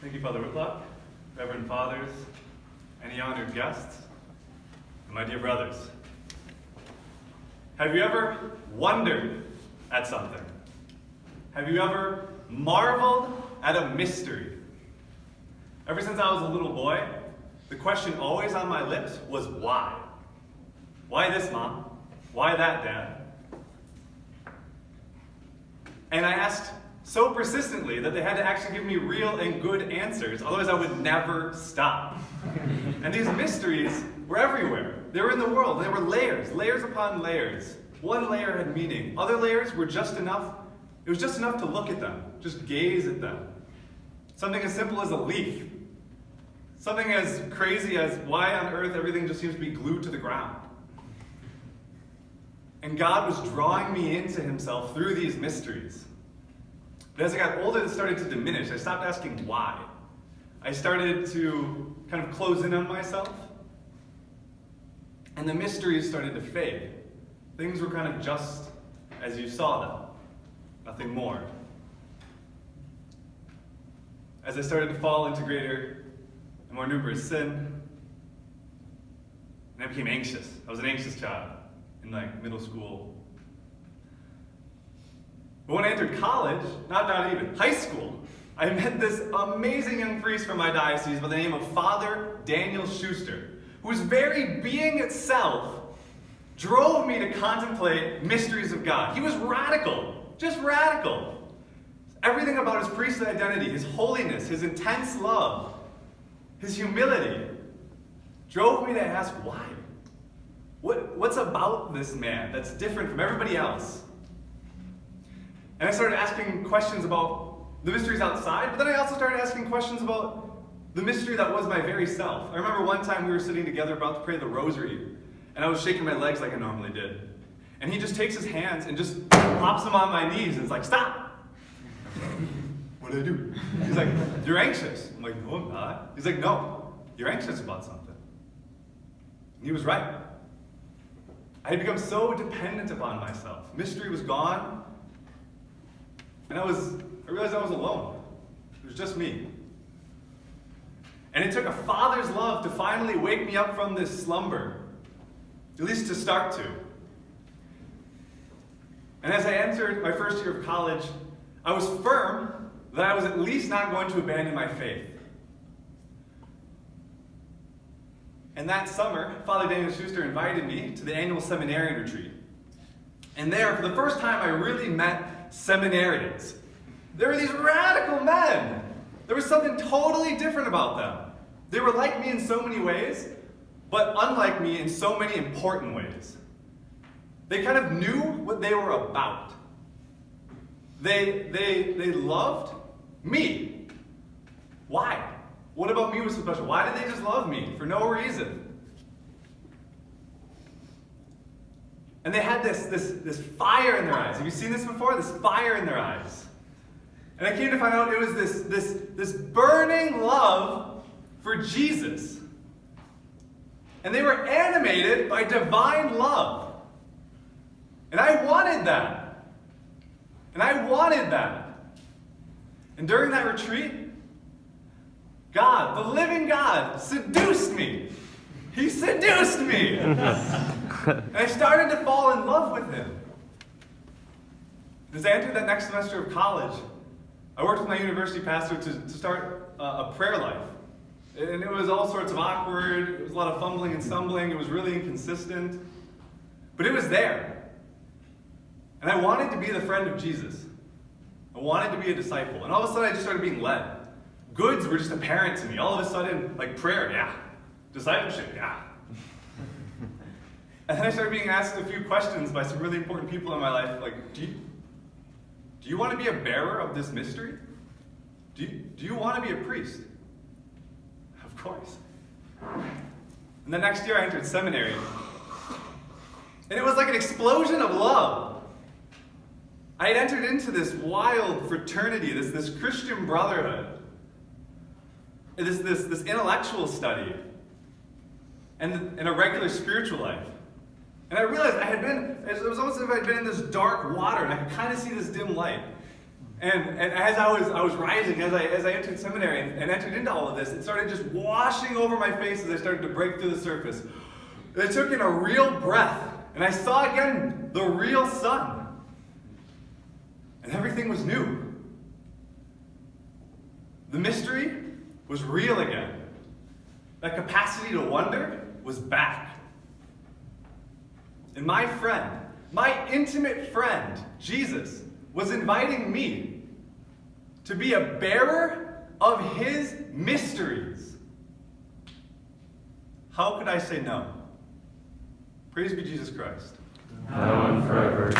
Thank you, Father Whitlock, Reverend Fathers, any honored guests, and my dear brothers. Have you ever wondered at something? Have you ever marveled at a mystery? Ever since I was a little boy, the question always on my lips was why? Why this, Mom? Why that, Dad? And I asked so persistently that they had to actually give me real and good answers, otherwise I would never stop. And these mysteries were everywhere. They were in the world. They were layers, layers upon layers. One layer had meaning. Other layers were just enough. It was just enough to look at them, just gaze at them. Something as simple as a leaf. Something as crazy as why on earth everything just seems to be glued to the ground. And God was drawing me into himself through these mysteries. But as I got older, it started to diminish. I stopped asking why. I started to kind of close in on myself. And the mysteries started to fade. Things were kind of just as you saw them. Nothing more. As I started to fall into greater and more numerous sin, and I became anxious. I was an anxious child in middle school. But when I entered college, not even, high school, I met this amazing young priest from my diocese by the name of Father Daniel Schuster, whose very being itself drove me to contemplate mysteries of God. He was radical, just radical. Everything about his priestly identity, his holiness, his intense love, his humility, drove me to ask why. What's about this man that's different from everybody else? And I started asking questions about the mysteries outside, but then I also started asking questions about the mystery that was my very self. I remember one time we were sitting together about to pray the rosary, and I was shaking my legs like I normally did. And he just takes his hands and just plops them on my knees and is like, stop! What did I do? He's like, you're anxious. I'm like, no, I'm not. He's like, no, you're anxious about something. And he was right. I had become so dependent upon myself. Mystery was gone. And I realized I was alone. It was just me. And it took a father's love to finally wake me up from this slumber, at least to start to. And as I entered my first year of college, I was firm that I was at least not going to abandon my faith. And that summer, Father Daniel Schuster invited me to the annual seminarian retreat. And there, for the first time, I really met seminarians. They were these radical men. There was something totally different about them. They were like me in so many ways, but unlike me in so many important ways. They kind of knew what they were about. They loved me. Why? What about me was so special? Why did they just love me? For no reason. And they had this fire in their eyes. Have you seen this before? This fire in their eyes. And I came to find out it was this burning love for Jesus. And they were animated by divine love. And I wanted that. And I wanted that. And during that retreat, God, the living God, seduced me. He seduced me. And I started to fall in love with him. As I entered that next semester of college, I worked with my university pastor to start a prayer life. And it was all sorts of awkward. It was a lot of fumbling and stumbling. It was really inconsistent. But it was there. And I wanted to be the friend of Jesus. I wanted to be a disciple. And all of a sudden I just started being led. Goods were just apparent to me. All of a sudden, prayer, yeah. Discipleship, yeah. And then I started being asked a few questions by some really important people in my life, like, do you want to be a bearer of this mystery? Do you want to be a priest? Of course. And the next year I entered seminary. And it was like an explosion of love. I had entered into this wild fraternity, this Christian brotherhood. This intellectual study, and a regular spiritual life. And I realized it was almost as if I'd been in this dark water, and I could kind of see this dim light. And as I was rising, as I entered seminary and entered into all of this, it started just washing over my face as I started to break through the surface. I took in a real breath, and I saw again the real sun. And everything was new. The mystery was real again. That capacity to wonder was back. And my friend, my intimate friend, Jesus, was inviting me to be a bearer of his mysteries. How could I say no? Praise be Jesus Christ. Now and forever.